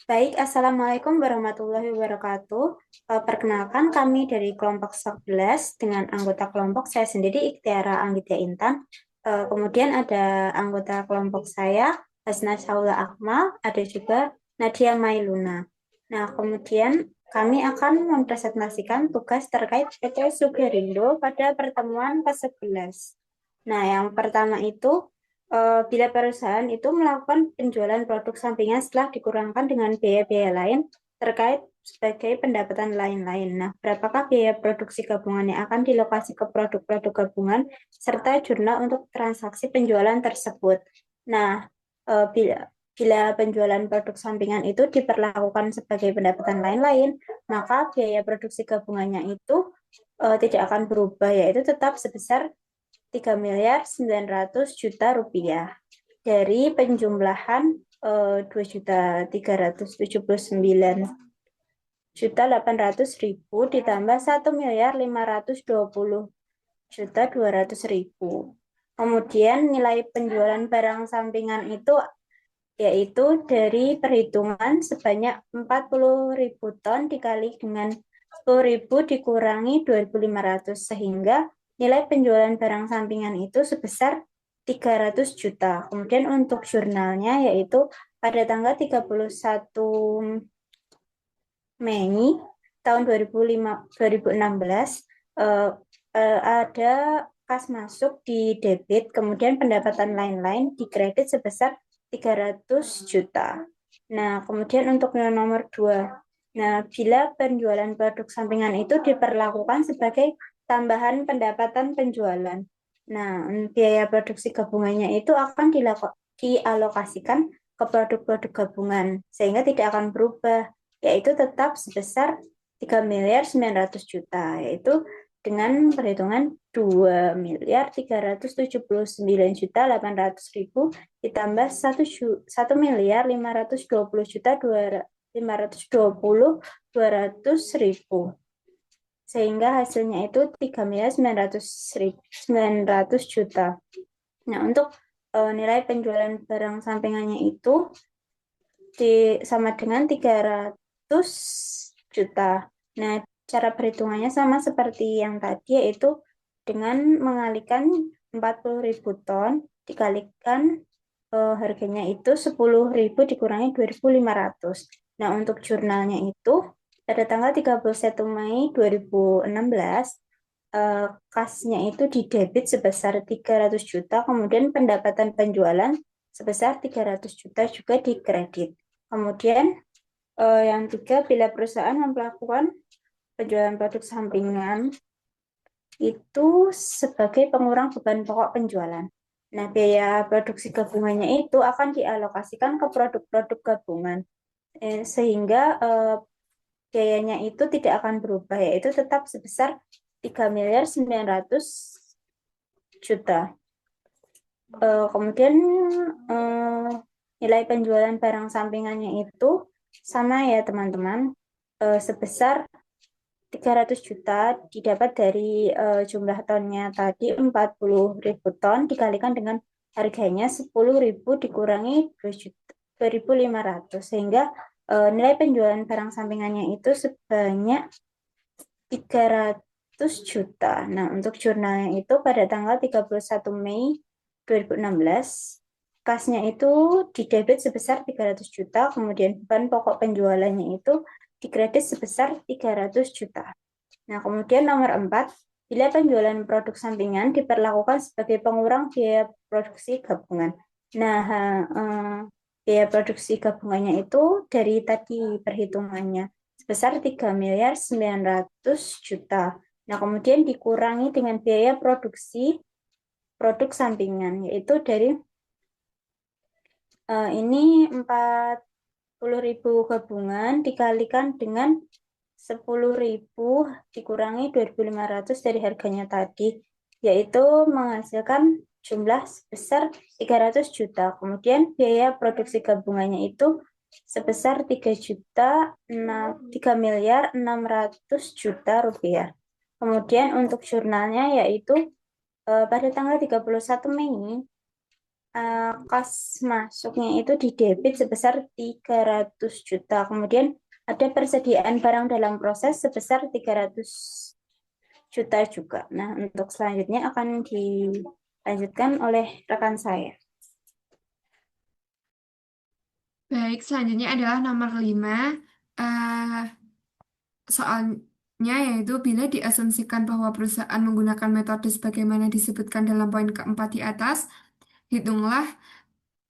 Baik, Assalamualaikum warahmatullahi wabarakatuh. Perkenalkan kami dari kelompok 11 dengan anggota kelompok saya sendiri Ikhtiara Anggita Intan. Kemudian ada anggota kelompok saya Hasna Saula Akmal, ada juga Nadia Mailuna. Nah, kemudian kami akan mempresentasikan tugas terkait PT Sugerindo pada pertemuan ke-11. Nah, yang pertama itu bila perusahaan itu melakukan penjualan produk sampingan setelah dikurangkan dengan biaya-biaya lain terkait sebagai pendapatan lain-lain. Nah, berapakah biaya produksi gabungan yang akan dilokasi ke produk-produk gabungan serta jurnal untuk transaksi penjualan tersebut. Nah, bila penjualan produk sampingan itu diperlakukan sebagai pendapatan lain-lain, maka biaya produksi gabungannya itu tidak akan berubah, yaitu tetap sebesar 3.900.000.000 rupiah dari penjumlahan 2.379.800.000 ditambah 1.520.200.000. Kemudian nilai penjualan barang sampingan itu yaitu dari perhitungan sebanyak 40.000 ton dikali dengan 10.000 dikurangi 2.500 sehingga nilai penjualan barang sampingan itu sebesar 300 juta. Kemudian untuk jurnalnya yaitu pada tanggal 31 Mei tahun 2016 eh, ada kas masuk di debit, kemudian pendapatan lain-lain di kredit sebesar 300 juta. Nah, kemudian untuk yang nomor 2. Nah, bila penjualan produk sampingan itu diperlakukan sebagai tambahan pendapatan penjualan. Nah, biaya produksi gabungannya itu akan dialokasikan ke produk-produk gabungan sehingga tidak akan berubah, yaitu tetap sebesar 3.900.000.000, yaitu dengan perhitungan 2.379.800.000 ditambah 1.120.200.200.000 sehingga hasilnya itu 3.900.000.000 juta. Nah, untuk nilai penjualan barang sampingannya itu sama dengan 300 juta. Nah, cara perhitungannya sama seperti yang tadi, yaitu dengan mengalihkan 40.000 ton dikalikan harganya itu 10.000 dikurangi 2.500. Nah, untuk jurnalnya itu pada tanggal 31 Mei 2016 kasnya itu di debit sebesar 300 juta, kemudian pendapatan penjualan sebesar 300 juta juga di kredit. Kemudian yang tiga, bila perusahaan melakukan penjualan produk sampingan itu sebagai pengurang beban pokok penjualan. Nah, biaya produksi gabungannya itu akan dialokasikan ke produk-produk gabungan, sehingga biayanya itu tidak akan berubah, yaitu tetap sebesar 3.900.000.000. Kemudian eh, nilai penjualan barang sampingannya itu sama ya teman-teman, sebesar 300 juta didapat dari jumlah tonnya tadi 40.000 ton dikalikan dengan harganya 10.000 dikurangi 2.500 sehingga nilai penjualan barang sampingannya itu sebanyak 300 juta. Nah, untuk jurnalnya itu pada tanggal 31 Mei 2016 kasnya itu di debit sebesar 300 juta, kemudian beban pokok penjualannya itu dikredit sebesar 300 juta. Nah, kemudian nomor 4, bila penjualan produk sampingan diperlakukan sebagai pengurang biaya produksi gabungan. Nah, biaya produksi gabungannya itu dari tadi perhitungannya sebesar 3.900.000.000. Nah, kemudian dikurangi dengan biaya produksi produk sampingan, yaitu dari ini 40.000 gabungan dikalikan dengan 10.000 dikurangi 2.500 dari harganya tadi, yaitu menghasilkan jumlah sebesar 300 juta. Kemudian biaya produksi gabungannya itu sebesar 3.600.000.000 rupiah. Kemudian untuk jurnalnya yaitu pada tanggal 31 Mei kas masuknya itu di debit sebesar 300 juta. Kemudian ada persediaan barang dalam proses sebesar 300 juta juga. Nah, untuk selanjutnya akan dilanjutkan oleh rekan saya. Baik, selanjutnya adalah nomor 5. Eh, Soalnya yaitu bila diasumsikan bahwa perusahaan menggunakan metode sebagaimana disebutkan dalam poin keempat di atas, hitunglah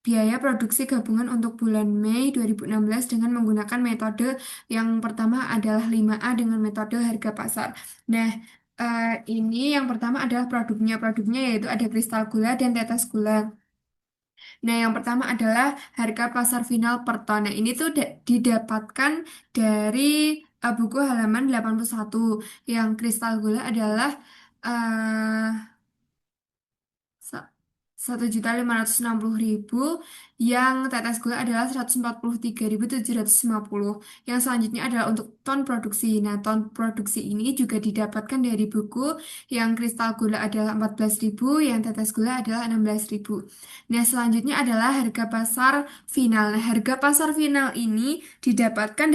biaya produksi gabungan untuk bulan Mei 2016 dengan menggunakan metode yang pertama adalah 5A dengan metode harga pasar. Nah, ini yang pertama adalah produknya. Produknya yaitu ada kristal gula dan tetes gula. Nah, yang pertama adalah harga pasar final per ton. Nah, ini tuh didapatkan dari buku halaman 81. Yang kristal gula adalah eh, 1.560.000, yang tetes gula adalah 143.750. Yang selanjutnya adalah untuk ton produksi. Nah, ton produksi ini juga didapatkan dari buku yang kristal gula adalah 14.000, yang tetes gula adalah 16.000. Nah, selanjutnya adalah harga pasar final. Nah, harga pasar final ini didapatkan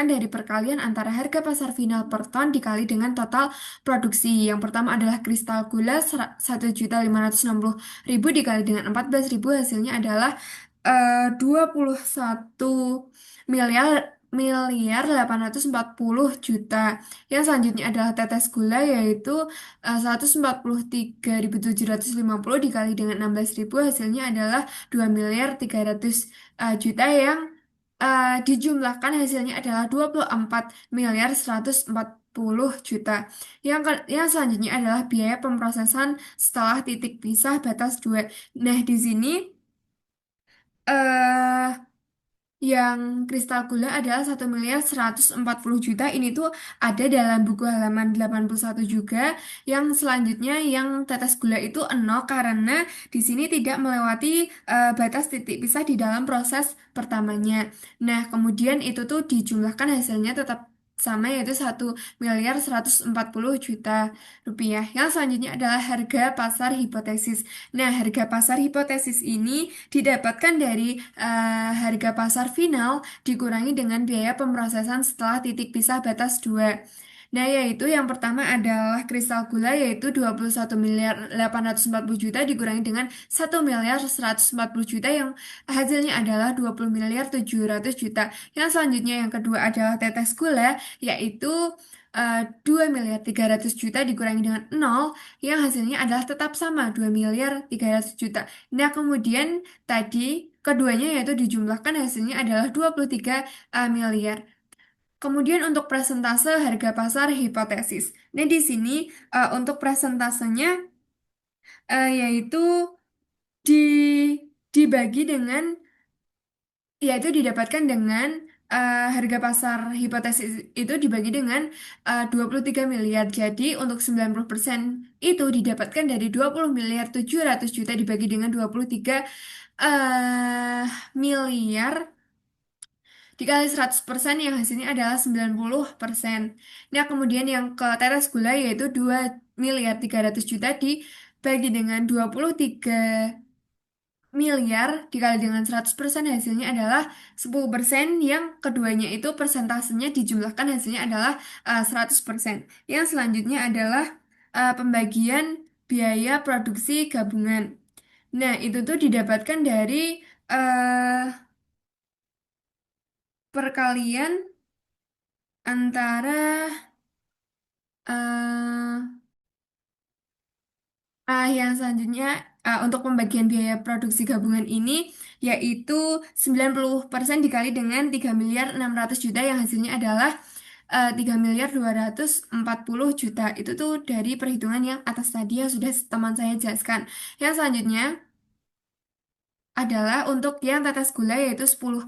dari perkalian antara harga pasar final per ton dikali dengan total produksi. Yang pertama adalah kristal gula 1.560.000 dikali dengan 14.000, hasilnya adalah 21 miliar 840 juta. Yang selanjutnya adalah tetes gula yaitu 143.750 dikali dengan 16.000, hasilnya adalah 2.300.000 juta, yang dijumlahkan hasilnya adalah 24.140 juta. Yang selanjutnya adalah biaya pemrosesan setelah titik pisah batas 2. Nah, di sini eh yang kristal gula adalah 1.140 juta. Ini tuh ada dalam buku halaman 81 juga. Yang selanjutnya yang tetes gula itu 0 karena di sini tidak melewati batas titik pisah di dalam proses pertamanya. Nah, kemudian itu tuh dijumlahkan hasilnya tetap sama, yaitu 1.140 juta rupiah. Yang selanjutnya adalah harga pasar hipotesis. Nah, harga pasar hipotesis ini didapatkan dari harga pasar final dikurangi dengan biaya pemrosesan setelah titik pisah batas 2. Nah, yaitu yang pertama adalah kristal gula yaitu 21.840 juta dikurangi dengan 1.140 juta, yang hasilnya adalah 20.700 juta. Yang selanjutnya yang kedua adalah tetes gula yaitu 2.300 juta dikurangi dengan 0, yang hasilnya adalah tetap sama 2.300 juta. Nah, kemudian tadi keduanya yaitu dijumlahkan hasilnya adalah 23 miliar. Kemudian untuk presentase harga pasar hipotesis. Nah, di sini untuk presentasenya yaitu di dibagi dengan, yaitu didapatkan dengan harga pasar hipotesis itu dibagi dengan 23 miliar. Jadi untuk 90% itu didapatkan dari 20.700 juta dibagi dengan 23 eh miliar dikali 100%, yang hasilnya adalah 90%. Nah, kemudian yang ke tetes gula yaitu 2.300 juta dibagi dengan 23 miliar dikali dengan 100%, hasilnya adalah 10%, yang keduanya itu persentasenya dijumlahkan hasilnya adalah 100%. Yang selanjutnya adalah pembagian biaya produksi gabungan. Nah, itu tuh didapatkan dari eh, perkalian antara eh, yang selanjutnya untuk pembagian biaya produksi gabungan ini yaitu 90% dikali dengan 3.600.000.000, yang hasilnya adalah 3.240.000.000. Itu tuh dari perhitungan yang atas tadi yang sudah teman saya jelaskan. Yang selanjutnya adalah untuk yang tetes gula yaitu 10%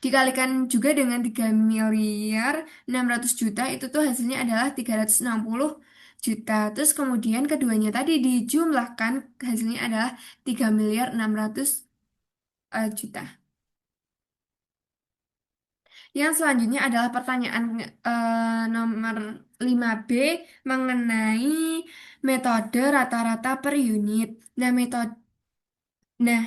dikalikan juga dengan 3.600.000.000, itu tuh hasilnya adalah 360 juta. Terus kemudian keduanya tadi dijumlahkan hasilnya adalah 3.600.000.000. Yang selanjutnya adalah pertanyaan nomor 5B mengenai metode rata-rata per unit. Nah,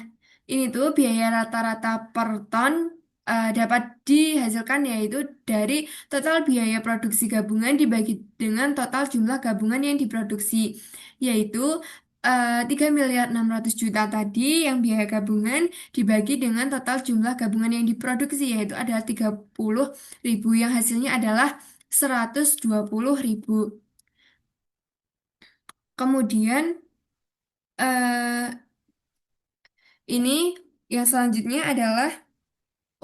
ini tuh biaya rata-rata per ton dapat dihasilkan yaitu dari total biaya produksi gabungan dibagi dengan total jumlah gabungan yang diproduksi, yaitu 3.600.000.000 tadi yang biaya gabungan dibagi dengan total jumlah gabungan yang diproduksi yaitu adalah 30.000 yang hasilnya adalah 120.000. Kemudian eh, ini yang selanjutnya adalah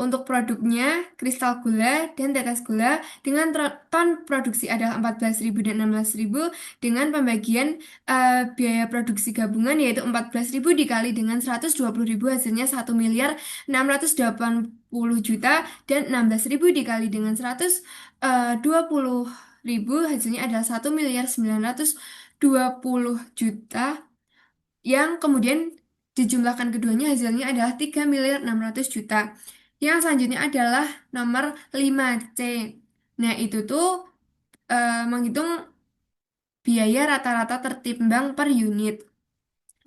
untuk produknya, kristal gula dan tetes gula dengan ton produksi adalah 14.000 dan 16.000 dengan pembagian biaya produksi gabungan yaitu 14.000 dikali dengan 120.000 hasilnya 1.680.000.000 dan 16.000 dikali dengan 120.000 hasilnya adalah 1.920.000.000 yang kemudian dijumlahkan keduanya hasilnya adalah 3.600.000.000. Yang selanjutnya adalah nomor 5C. Nah, itu tuh menghitung biaya rata-rata tertimbang per unit.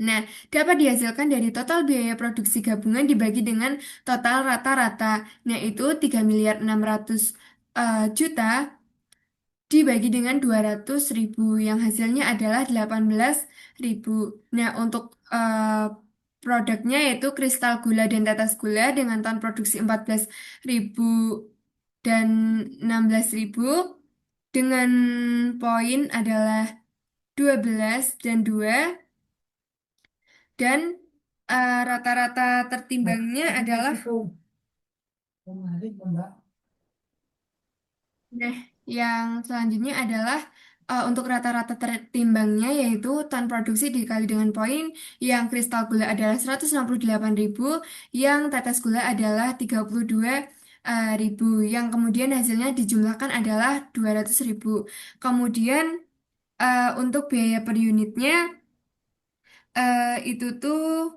Nah, dapat dihasilkan dari total biaya produksi gabungan dibagi dengan total rata-rata. Nah, itu 3.600.000.000 dibagi dengan 200.000 yang hasilnya adalah 18.000. Nah, untuk produknya yaitu kristal gula dan tetes gula dengan ton produksi 14.000 dan 16.000 dengan poin adalah 12 dan 2 dan rata-rata tertimbangnya adalah. Nah, yang selanjutnya adalah untuk rata-rata tertimbangnya yaitu ton produksi dikali dengan poin yang kristal gula adalah 168.000, yang tetes gula adalah 32.000, yang kemudian hasilnya dijumlahkan adalah 200.000. Kemudian untuk biaya per unitnya itu tuh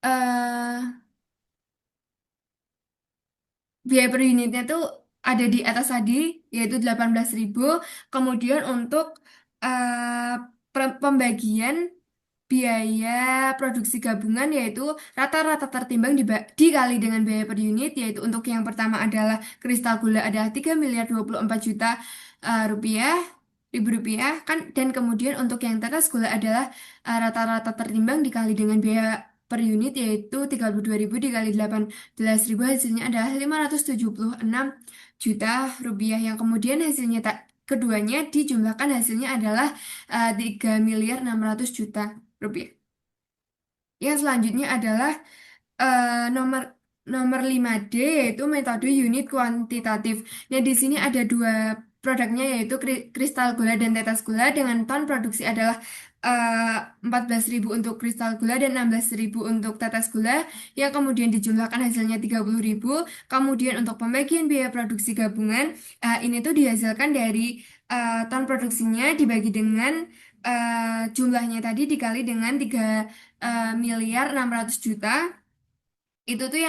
eh, biaya per unitnya tuh ada di atas tadi, yaitu 18.000. Kemudian untuk eh, pembagian biaya produksi gabungan yaitu rata-rata tertimbang dikali dengan biaya per unit, yaitu untuk yang pertama adalah kristal gula adalah 3.024.000.000 rupiah, ribu rupiah kan, dan kemudian untuk yang tetes gula adalah rata-rata tertimbang dikali dengan biaya per unit yaitu 32.000 dikali 18.000 hasilnya adalah 576.000.000 rupiah, yang kemudian hasilnya tak keduanya dijumlahkan hasilnya adalah 3.600.000.000 rupiah. Yang selanjutnya adalah nomor nomor 5D yaitu metode unit kuantitatif. Nah, di sini ada dua produknya yaitu kristal gula dan tetes gula dengan ton produksi adalah 14.000 untuk kristal gula dan 16.000 untuk tetes gula yang kemudian dijumlahkan hasilnya 30.000. Kemudian untuk pembagian biaya produksi gabungan ini tuh dihasilkan dari ton produksinya dibagi dengan jumlahnya tadi dikali dengan 3.600.000.000. Itu tuh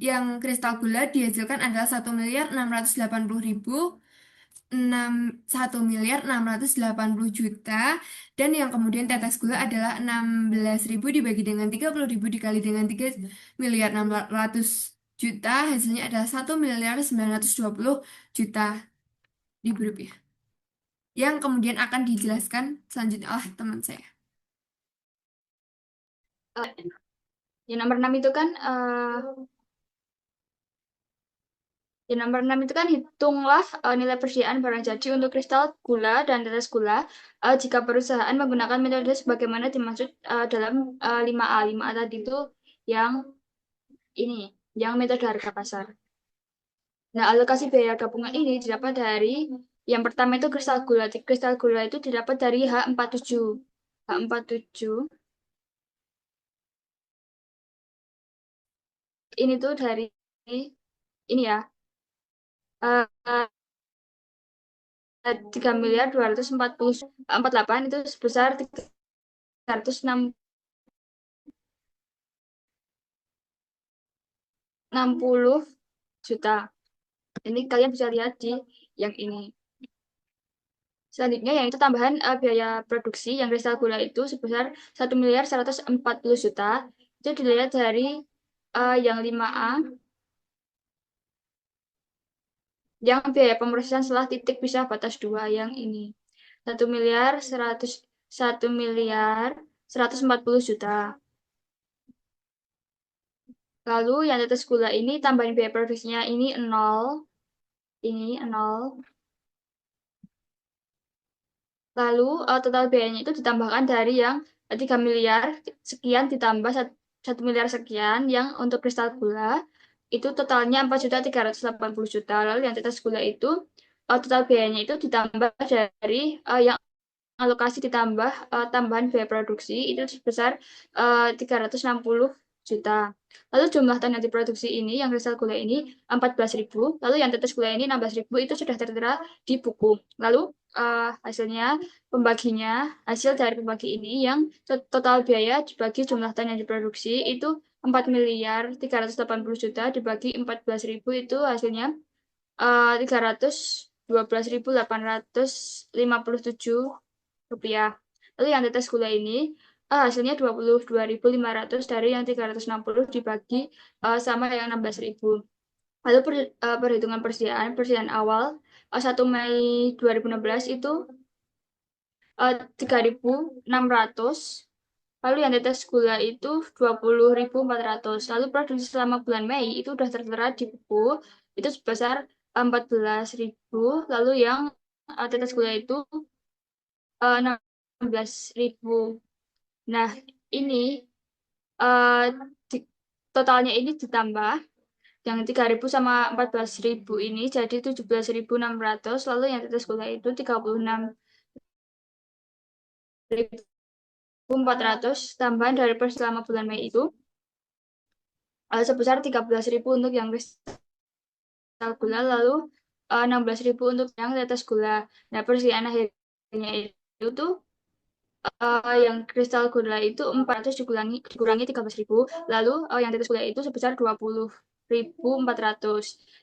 yang kristal gula dihasilkan adalah 1.680.000, 1.680.000.000, dan yang kemudian tetes gula adalah 16.000 dibagi dengan 30.000 dikali dengan 3.600.000.000 hasilnya adalah 1.920.000.000 ribu rupiah, yang kemudian akan dijelaskan selanjutnya oleh teman saya. Di nomor 6 itu kan di nomor 6 itu kan hitunglah nilai persediaan barang jadi untuk kristal gula dan tetes gula jika perusahaan menggunakan metode sebagaimana dimaksud dalam 5A. 5A tadi itu yang ini, yang metode harga pasar. Nah, alokasi biaya gabungan ini didapat dari yang pertama itu kristal gula. Kristal gula itu didapat dari H47. H47 ini tuh dari ini ya. 3.248 itu sebesar 306 60 juta. Ini kalian bisa lihat di yang ini. Selanjutnya yaitu tambahan biaya produksi yang kristal gula itu sebesar 1.140 juta. Itu dilihat dari yang 5A, yang biaya pemrosesan setelah titik pisah batas 2 yang ini. 1.140 juta. Lalu yang tetes gula ini tambahan biaya produksinya ini 0. Ini 0. Lalu total biayanya itu ditambahkan dari yang 3 miliar sekian ditambah 1 miliar sekian yang untuk kristal gula itu totalnya 4.380 juta. Lalu yang tetes gula itu total biayanya itu ditambah dari yang alokasi ditambah tambahan biaya produksi itu sebesar 360 juta. Lalu jumlah ton yang diproduksi ini, yang kristal gula ini 14.000, lalu yang tetes gula ini 16.000 itu sudah tertera di buku. Lalu hasilnya pembaginya, hasil dari pembagi ini yang total biaya dibagi jumlah ton yang diproduksi itu 4.380 juta dibagi 14.000 itu hasilnya 312.857 rupiah. Lalu yang tetes gula ini hasilnya 22.500 dari yang 360 dibagi sama yang 16.000. Lalu perhitungan persediaan awal 1 Mei 2016 itu 3.600. Lalu yang tetes gula itu 20.400. Lalu produksi selama bulan Mei itu sudah tertera di buku itu sebesar 14.000. Lalu yang tetes gula itu 16.000. Nah, ini uh, totalnya ini ditambah yang 3.000 sama 14.000 ini jadi 17.600. Lalu yang tetes gula itu 36.400 tambahan dari per selama bulan Mei itu sebesar 13.000 untuk yang kristal gula, lalu 16.000 untuk yang tetes gula. Nah, persediaan akhirnya itu tuh yang kristal gula itu 400 dikurangi 13.000, lalu yang tetes gula itu sebesar 20.400.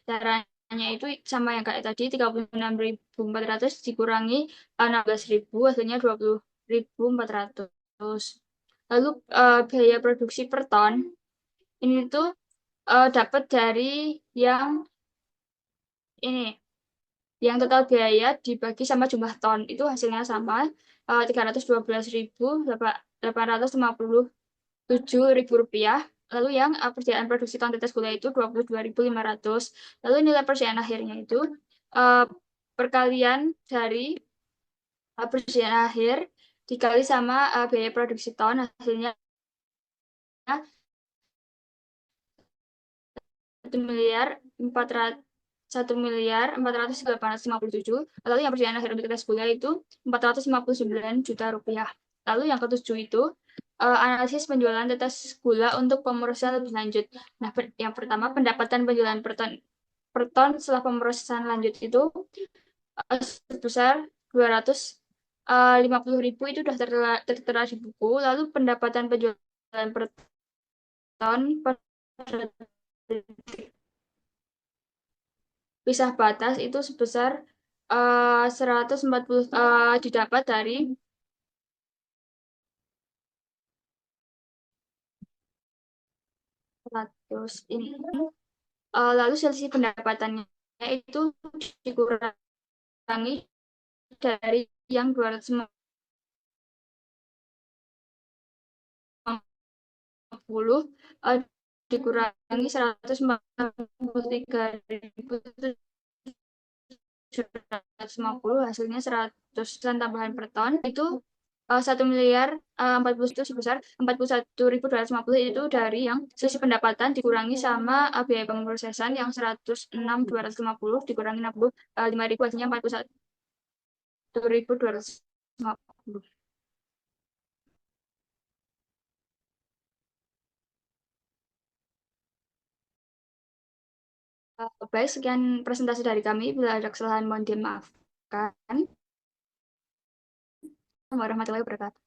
Caranya itu sama yang kayak tadi, 36.400 dikurangi 16.000 hasilnya 20.400. Lalu biaya produksi per ton ini tuh dapat dari yang ini, yang total biaya dibagi sama jumlah ton itu hasilnya sama 312.857 rupiah. Lalu yang persediaan produksi ton tetes gula itu 22.500. Lalu nilai persediaan akhirnya itu perkalian dari persediaan akhir dikali sama biaya produksi ton hasilnya 1.400.857. Lalu yang persediaan akhir untuk tetes gula itu 459 juta rupiah. Lalu yang ketujuh itu analisis penjualan tetes gula untuk pemrosesan lebih lanjut. Nah, yang pertama pendapatan penjualan per ton setelah pemrosesan lanjut itu sebesar 250.000 itu sudah tertera di buku. Lalu pendapatan penjualan per ton pisah batas itu sebesar 140 didapat dari ini. Lalu selisih pendapatannya itu dikurangi dari yang 250 dikurangi 193.750 hasilnya 100 tambahan per ton itu 1.040 itu sebesar 41.250 itu dari yang selisih pendapatan dikurangi sama biaya pemrosesan yang 106.250 dikurangi 65.000 hasilnya 41.250. Baik, sekian presentasi dari kami. Bila ada kesalahan mohon dimaafkan. Warahmatullahi wabarakatuh.